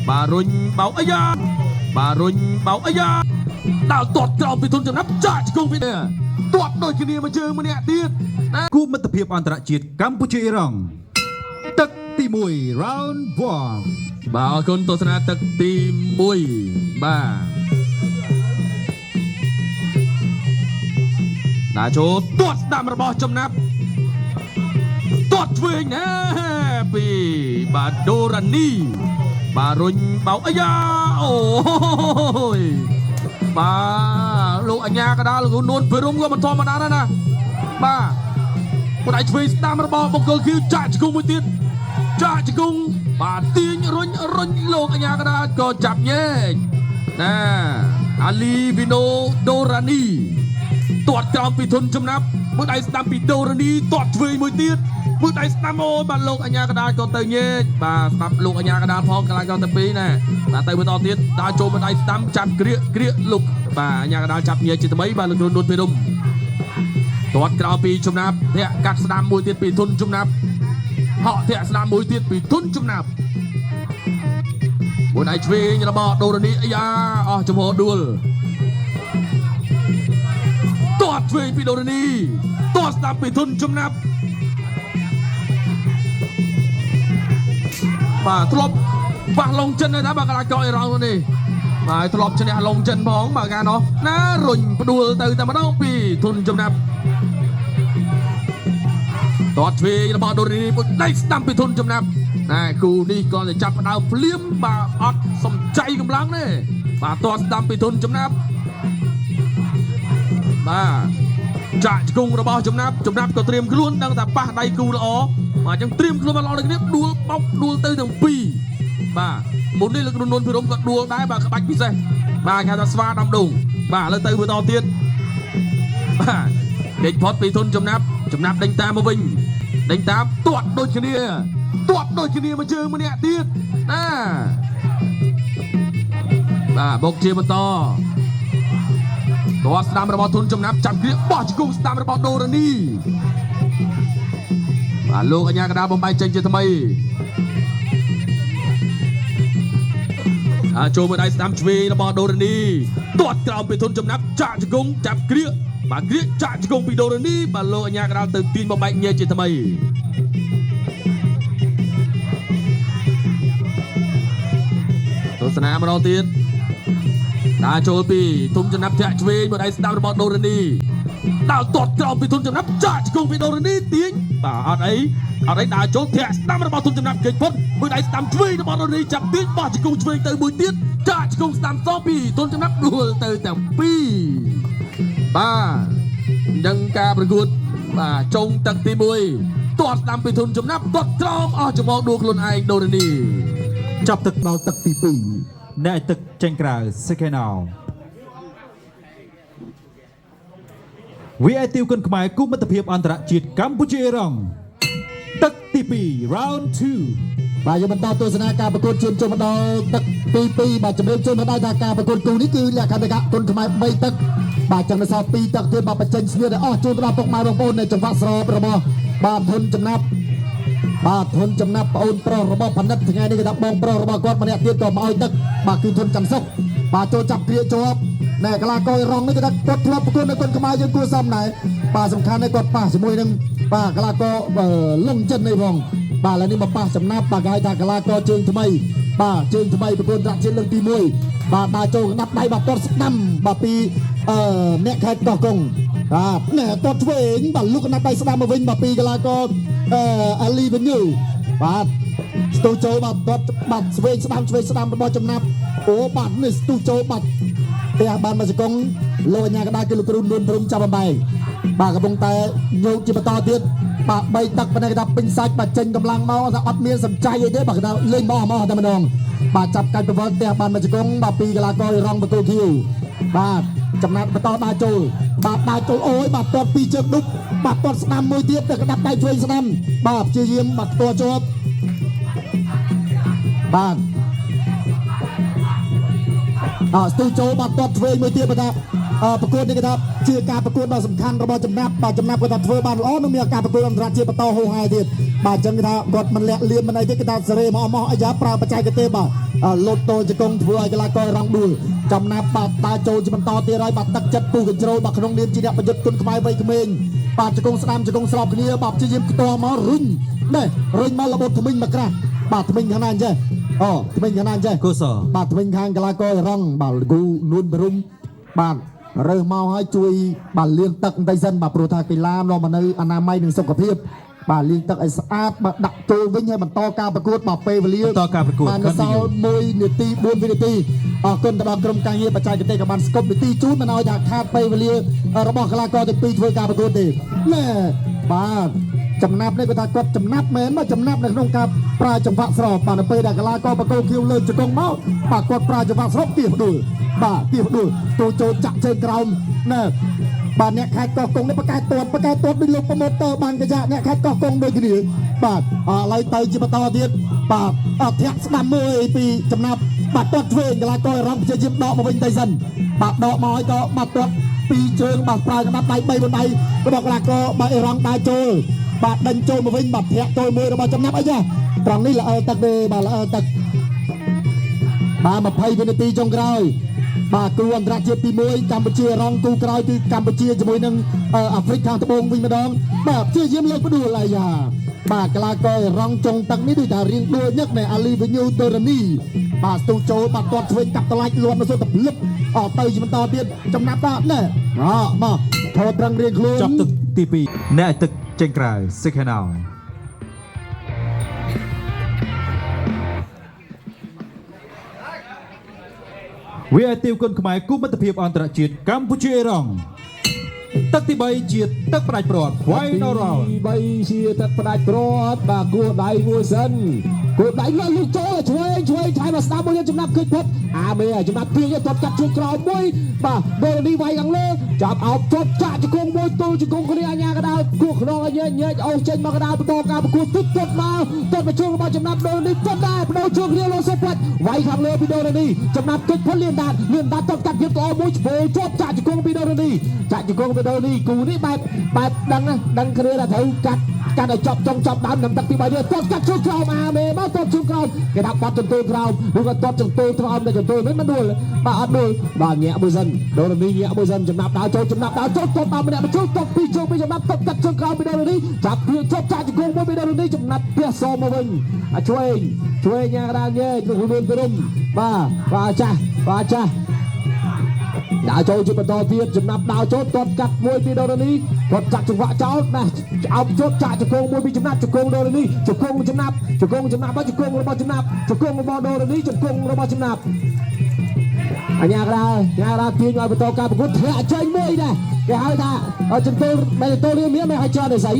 bà run bảo ấy da bà run bảo ấy da đào tọtกรอบពីទុនចំណាប់ចាច់គង់ពីនេះទាត់ដូចគ្នាមកជើងម្នាក់ទៀតណា គូមិត្តភាពអន្តរជាតិកម្ពុជាអ៊ីរ៉ង់ទឹកទី1 round 1 បាទអរគុណទស្សនាទឹកទី1បាទដាក់ចូលទាត់ស្ដាំរបស់ចំណាប់ទាត់ឆ្វេងណាពីបាទដូរ៉ានីបាទរុញបោកអាយ៉ាអូយបាទលោកអញ្ញាកដាលលោកនួនពីរុំក៏មិនធម្មតាដែរណាបាទគាត់ឲ្យឆ្វេងស្ដាំរបស់បង្គោលគីវចាក់ជង្គង់មួយទៀតចាក់ជង្គង់បាទទាញរុញលោកអញ្ញាកដាក៏ចាប់ញែកណាអាលីវីណូដូរ៉ានីទាត់ក្រោមពីធុនចំណាប់មួយដៃស្ដាំពីដូរ៉ានីទាត់ឆ្វេងមួយទៀតមួយដៃស្ដាំអូយបាទលោកអញ្ញាកដាលក៏ទៅញែកបាទស្ដាប់លោកអញ្ញាកដាលផងកន្លងក៏ទៅពីរណាបាទទៅបន្តទៀតដើរចូលមួយដៃស្ដាំចាប់ក្រៀកលោកបាទអញ្ញាកដាលចាប់ញែកជាថ្មីបាទលោកនួនពីរុំទាត់ក្រោមពីចំណាប់ធាក់កាត់ស្ដាំមួយទៀតពីធុនចំណាប់ហក់ធាក់ស្ដាំមួយទៀតពីធុនចំណាប់មួយដៃឆ្វេងរបស់ដូរ៉ានីអាយ៉ាអស់ចំហដួលទាត់ឆ្វេងពីដូរ៉ានីទាត់ស្ដាំពីធុនចំណាប់បាទធ្លាប់ប៉ះឡុងចិនដែរបាទកន្លងកោអ៊ីរ៉ង់នេះបាទធ្លាប់ឈ្នះឡុងចិនផងបាទកាលនោះណារុញផ្ដួលទៅតែម្ដងពីធុនចំណាប់ទាត់ឆ្វេងរបស់ដូរ៉ានីមួយដៃស្ដាំពីធុនចំណាប់ណាគូនេះក៏ទៅចាប់ផ្ដើមភ្លាមបាទអត់សំចៃកម្លាំងទេបាទទាត់ស្ដាំពីធុនចំណាប់បាទចាក់ជង្គង់របស់ចំណាប់ក៏ត្រៀមខ្លួនដឹងថាប៉ះដៃគូល្អបាទអញ្ចឹងត្រៀមខ្លួនមកល្អដូចគ្នាដួលបោកដួលទៅទាំងពីរបាទមុននេះលោកនួនពីរុំក៏ដួលដែរបាទក្បាច់ពិសេសបាទគេថាស្វាដាំដូងបាទឥឡូវទៅបន្តទៀតបាទដេកផុតពីធុនចំណាប់ដេញតាមមកវិញដេញតាមទាត់ដូចគ្នាមកជើងម្នាក់ទៀតណាបាទបុកជាបន្តទាត់ស្ដាំរបស់ធុនចំណាប់ចាប់គ្រាបោះជង្គង់ស្ដាំរបស់ដូរ៉ានីបាទលោកអញ្ញាកដាបំបីចេញជាថ្មីចូលមួយដៃស្ដាំឆ្វេងរបស់ដូរ៉ានីទាត់ក្រោមពីធុនចំណាប់ចាក់ជង្គង់ចាប់គ្រាបាទគ្រាចាក់ជង្គង់ពីដូរ៉ានីបាទលោកអញ្ញាកដាទៅទាញបំបែកញែកជាថ្មីទស្សនាម្ដងទៀតដើរចូលពីធុនចំណាប់ធាក់ឆ្វេងមួយដៃស្ដាំរបស់ដូរ៉ានីដើរទាត់ក្រោមពីធុនចំណាប់ចាក់ជង្គង់ពីដូរ៉ានីទាញបាទអត់អីដើរចូលធាក់ស្ដាំរបស់ធុនចំណាប់គេចផុតមួយដៃស្ដាំឆ្វេងរបស់ដូរ៉ានីចាប់ទាញបោះជង្គង់ឆ្វេងទៅមួយទៀតចាក់ជង្គង់ស្ដាំសងពីធុនចំណាប់ដួលទៅទាំងពីរបាទនឹងការប្រកួតបាទចុងទឹកទី1ទាត់ស្ដាំពីធុនចំណាប់ទាត់ក្រោមអស់ចំហដួលខ្លួនឯងដូរ៉ានីចាប់ទឹកដល់ទឹកទី2អ្នកទឹកចេញក្រៅ second round វាយទាវគុនខ្មែរគូមិត្តភាពអន្តរជាតិកម្ពុជាអ៊ីរ៉ង់ទឹកទី2 round 2បាទយើងបន្តទស្សនាការប្រកួតជើងចូលមកដល់ទឹកទី2បាទជំរាបជូនមកដល់ថាការប្រកួតគូនេះគឺលក្ខណៈគុនខ្មែរ3ទឹកបាទចឹងនៅសល់2ទឹកទៀតបាទបញ្ចេញស្នៀតអស់ជូនដល់ពុកម៉ែបងប្អូននៅចង្វាក់ស្រោបរបស់បាទធុនចំណាប់បាទធុនចំណាប់ប្អូនប្រុសរបស់ផនិតថ្ងៃនេះគេថាបងប្រុសរបស់គាត់ម្នាក់ទៀតក៏មកឲ្យទឹកបាទគឺធុនកាន់សុកបាទចូលចាប់គ្រាជាប់ណែកីឡាករអ៊ីរ៉ង់នេះគេថាគាត់ធ្លាប់ប្រកួតនៅគុនខ្មែរយើងគួរសមដែរបាទសំខាន់នេះគាត់ប៉ះជាមួយនឹងបាទកីឡាករលងចិននេះផងបាទឥឡូវនេះមកប៉ះចំណាប់បាទគេហៅថាកីឡាករជើងថ្មីបាទជើងថ្មីប្រកួតរកជាតិលើកទី1បាទដើរចូលកណ្ដាប់ដៃបាទទាត់ស្ដាំបាទពីអ្នកខេត្តកោះកុងបាទណែទាត់ឆ្វេងបាទលុកកណ្ដាប់ដៃស្ដាំមកវិញបាទពីកីឡាករអាលីវីញូបាទស្ទូចូលបាទទាត់បាទឆ្វេងស្ដាំរបស់ចំណាប់អូបាទនេះស្ទូចូលបាទផ្ទះបានមកសកុងលោកអញ្ញាកដាគឺលោកគ្រូនួនព្រំចាប់បំបែកបាទកំពុងតែញោកជាបន្តទៀតបាទ3ទឹកប៉ុន្តែគេថាពេញសាច់បាទចេញកម្លាំងមកថាអត់មានសំចៃអីទេបាទគេថាលេងមកតែម្ដងបាទចាប់កាច់ប្រវត្តិផ្ទះបានមកសកុងបាទពីកីឡាករអ៊ីរ៉ង់បកគូឃីវបាទចំណាត់បន្តដើរចូលអូយបាទទាត់ពីជើងឌុបបាទទាត់ស្ដាំមួយទៀតទៅក្តាប់ដៃឆ្វេងស្ដាំបាទព្យាយាមបាទទាត់ជាប់បាទស្ទូចូលបាទទាត់ឆ្វេងមួយទៀតបាទថាប្រកួតនេះគេថាជាការប្រកួតដ៏សំខាន់របស់ចំណាប់បាទចំណាប់គាត់ថាធ្វើបានល្អនឹងមានការប្រកួតអន្តរជាតិបន្តហូរហែទៀត បាទចឹងគេថាគាត់មិនលាក់លៀមមិនអីទេគេថាសេរីមកអាយ៉ាប្រើបច្ចេកទេសបាទលោតតូលជង្គង់ធ្វើឲ្យកីឡាកររងដួលចំណាប់បាទតាចូលជាបន្តទៀតហើយបាទទឹកចិត្តពុះកញ្ជ្រោលបាទក្នុងនាមជាអ្នកប្រយុទ្ធគុណខ្មែរវ័យក្មេងបាទជង្គង់ស្ដាំជង្គង់ស្របគ្នាបាទព្យាយាមខ្ទាស់មករុញនេះរុញមករបូតថ្មិញមកក្រាស់បាទថ្មិញខាងណាអញ្ចេះអូថ្មិញខាងណាអញ្ចេះ កុសល បាទថ្មិញខាងកីឡាកររងបាទគូនួនបរុំបាទរើសមកឲ្យជួយបាទលាងទឹកបន្តិចសិនបាទព្រោះថាកីឡានាំមកនៅអនាម័យនិងសុខភាពបាទលាងទឹកឲ្យស្អាតបាទដាក់ចូលវិញហើយបន្តការប្រកួតបាទពេលវេលា បន្តការប្រកួត បានសល់1នាទី4វិនាទីអរគុណទៅដល់ក្រុមការងារបច្ចេកទេសក៏បានស្គប់នាទីជូនមិនឲ្យថាខាតពេលវេលារបស់កីឡាករទាំងពីរធ្វើការប្រកួតទេណែបាទចំណាប់នេះគាត់ថាគាត់ចំណាប់មែនមកចំណាប់នៅក្នុងការប្រើចង្វាក់ស្របបាទនៅពេលដែលកីឡាករបកគោខៀវលើជង្គង់មកបាទគាត់ប្រើចង្វាក់ស្របទៀសផ្ដួលបាទទៀសផ្ដួលចូលចាក់ជើងក្រោមណែបាទអ្នកខេត្តកោះកុងនេះប្រកែកទាត់ដូចលោកប្រម៉ូទ័របានកញ្ចាក់អ្នកខេត្តកោះកុងដូចគ្នាបាទឥឡូវទៅជាបន្តទៀតបាទធាក់ស្ដាំមួយពីចំណាប់បាទទាត់ឆ្វេងកីឡាកររងព្យាយាមដកមកវិញទៅសិនបាទដកមកឲ្យក៏បាទទាត់ពីរជើងបាទប្រើកណ្ដាប់ដៃ3 4ដៃរបស់កីឡាករបាទអេរ៉ង់ដើរចូលបាទដេញចូលមកវិញបាទធាក់ចូលមួយរបស់ចំណាប់អីចាត្រង់នេះល្អទឹកទេបាទល្អទឹកបាទ20វិនាទីចុងក្រោយបាទគូអន្តរជាតិទី1កម្ពុជារងគូក្រោយគឺកម្ពុជាជាមួយនឹងអាហ្វ្រិកខាងត្បូងវិញម្ដងបាទព្យាយាមលើកផ្ដួលអាយ៉ាបាទកីឡាកររងចុងទឹកនេះដូចថារៀងដួលញឹកនៃអាលីវីញូតូរ៉ានីបាទស្ទូចូលបាទគាត់ធ្វើកាប់តឡាច់លាត់មកសុទ្ធតែភ្លឹបអត់ទៅជាបន្តទៀតចំណាប់បាទណែមកថតត្រឹងរៀងខ្លួន ចាប់ទឹកទី2អ្នកឲ្យទឹកចេញក្រៅ second out វាឲ្យទាវគុណខ្មែរគូមិត្តភាពអន្តរជាតិកម្ពុជាអេរ៉ង់ទឹកទី3ជាទឹកផ្ដាច់ព្រាត់ Final round 3ជាទឹកផ្ដាច់ព្រាត់បាទគួរដៃមួយសិនគួរដៃលោកចូលឆ្វេងថែមមកស្ដាប់មួយចំណាប់ឃើញផុតអាមេចំណាប់ទាញទៅកាត់ជួរក្រោយមួយបាទដូរនេះវាយខាងលើចាប់អោបជប់ចាក់ជង្គង់មួយទល់ជង្គង់គ្នាអាញាកដោគួរខ្នងឲ្យញែកអូសចេញមកកដោបន្តការប្រកួតទឹកមកជើងរបស់ចំណាប់ដូរនេះទឹកដែរបដូរជើងគ្នាលោកសុផាត់វាយខាងលើពីដូរនេះចំណាប់គិតផុតលៀនដាតតបកាត់ភាពល្អមួយឆ្វេងជាប់ចាក់ជង្គង់ពីដូរនេះចាក់ជង្គង់ពីដូរនេះគូនេះបែបដឹងគ្នាថាត្រូវកាត់ឲ្យចប់ចុងចប់ដើមទឹកទី3នេះតបកាត់ជើងក្រោមអាមេមកតបជើងក្រោមគេដាក់បាត់ចន្ទុយក្រោមឬក៏តបចន្ទុយក្រោមតែចន្ទុយមិនដួលបាទអត់ដួលបាទញាក់មួយសិនដូរនេះញាក់មួយសិនចំណាប់ដើរចូលតបតាមម្នាក់បញ្ចូលតបពីជើងពីចំណាប់តបកាត់ជើងក្រោមពីដូរនេះចាប់វាជាប់ចាក់ជង្គង់មួយពីដូរនេះចំណាប់ផ្ទះសមកវិញឆ្វេងញ៉ាកដាលញែកលោកលឿនទៅរុំបាទចាស់ដើរចូលជាបន្តទៀតចំណាប់ដើរចូលទាត់កាត់មួយពីដូរនេះគាត់ចាក់ចង្វាក់ចោលណាអោបជប់ចាក់ជង្គង់មួយពីចំណាប់ជង្គង់ដូរនេះជង្គង់ចំណាប់ជង្គង់របស់ជង្គង់របស់ចំណាប់ជង្គង់របស់ដូរនេះជង្គង់របស់ចំណាប់អញ្ញាកដាទាញឲ្យបន្តការប្រកួតធ្លាក់ចេញមួយដែរគេហៅថាចន្ទុយបែរទៅរៀងមានមិនឲ្យច្រើនទេស្អី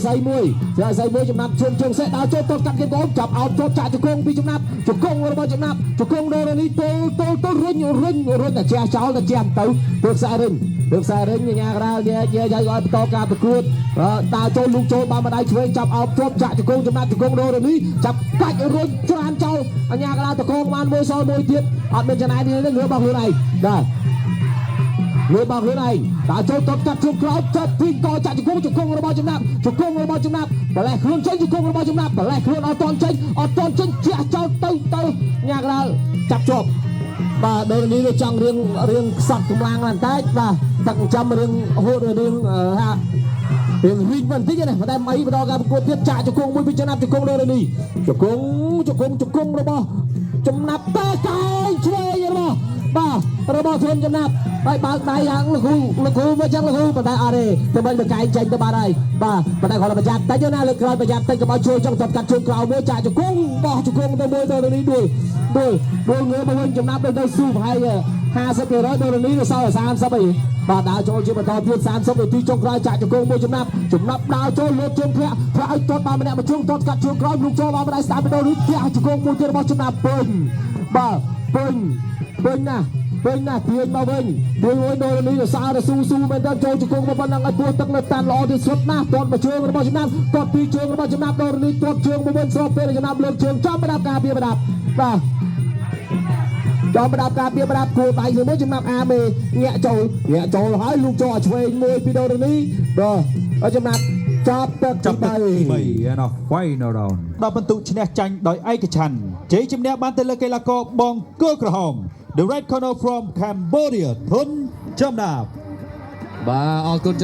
ស្អីមួយចំណាប់ជើងសេះដើរចូលទាត់កាត់គេបងចាប់អោបជប់ចាក់ជង្គង់ពីចំណាប់ជង្គង់របស់ចំណាប់ជង្គង់ដូរនេះទល់រុញតែជះចោលតែជះទៅធ្វើខ្សែរិញអញ្ញាកដាលញែកឲ្យបន្តការប្រកួតដើរចូលលូកចូលបានម្ដាយឆ្វេងចាប់អោបជប់ចាក់ជង្គង់ចំណាប់ជង្គង់ដូរនេះចាប់កាច់រុញច្រានចោលអញ្ញាកដាលតកងបានមួយសល់មួយទៀតអត់មានចំណាយនេះលើរបស់ខ្លួនឯងបាទលើរបស់ខ្លួនឯងដើរចូលតបកាត់ជើងក្រោយចាប់ពីកចាក់ជង្គង់របស់ចំណាប់បលេះខ្លួនចេញជង្គង់របស់ចំណាប់បលេះខ្លួនអត់តន់ចេញជះចោលទៅញ៉ាកដាលចាប់ជាប់បាទដូរនេះវាចង់រៀងខ្សត់កម្លាំងបន្តិចបាទទឹកចាំរៀងហូតរៀងរីងបន្តិចណាតែមិនអីបន្តការប្រកួតទៀតចាក់ជង្គង់មួយពីចំណាប់ជង្គង់ដូរនេះជង្គង់របស់ចំណាប់តែកាយឆ្វេងរបស់ធនចំណាប់ហើយបើកដៃយ៉ាងលោកគ្រូមកចឹងលោកគ្រូប៉ុន្តែអត់ទេតែមិនទៅកែងចេញទៅបានហើយបាទប៉ុន្តែគាត់ប្រយ័ត្នតិចណាលើក្រោយប្រយ័ត្នតិចកុំឲ្យជួយចង់កាត់ជើងក្រោយមួយចាក់ជង្គង់បោះជង្គង់ទៅមួយទៅនេះដួលងើមកវិញចំណាប់ទៅស៊ូប្រហែល50%ទៅនេះសល់30អីបាទដើរចូលជាបន្តទៀត30នាទីចុងក្រោយចាក់ជង្គង់មួយចំណាប់ដើរចូលលើជើងធ្លាក់ឲ្យទាត់បានម្នាក់មួយជើងទាត់កាត់ជើងក្រោយលោកចូលបានម្ដាយស្ដាប់ទៅនេះផ្ទះជង្គង់មួយទៀតរបស់ចំណាប់ពេញណាទាញមកវិញមួយដូរនេះសើស៊ូមែនតើចូលជង្គង់មកប៉ុណ្ណឹងឲ្យពោះទឹកនៅតាន់ល្អទីសុទ្ធណាស់ទាត់មកជើងរបស់ចំណាប់ទាត់ពីជើងរបស់ចំណាប់ដូរនេះទាត់ជើងមកវិញស្របពេលចំណាប់លើកជើងចំប្រដាប់ការពារប្រដាប់បាទចំប្រដាប់ការពារប្រដាប់គួរដៃមួយចំណាប់អាមេញាក់ចូលហើយលោកចូលឲ្យឆ្វេងមួយពីដូរនេះបាទចំណាប់ ចាប់ទឹក ចាប់ទឹក ទី ទី3 and a final round ដល់បន្ទុកឈ្នះចាញ់ដោយឯកច្ឆន្ទជ័យជំនះបានទៅលើកីឡាករបង្គោលក្រហម The Red Corner from Cambodia ធុនចំណាប់ បាទអរគុណ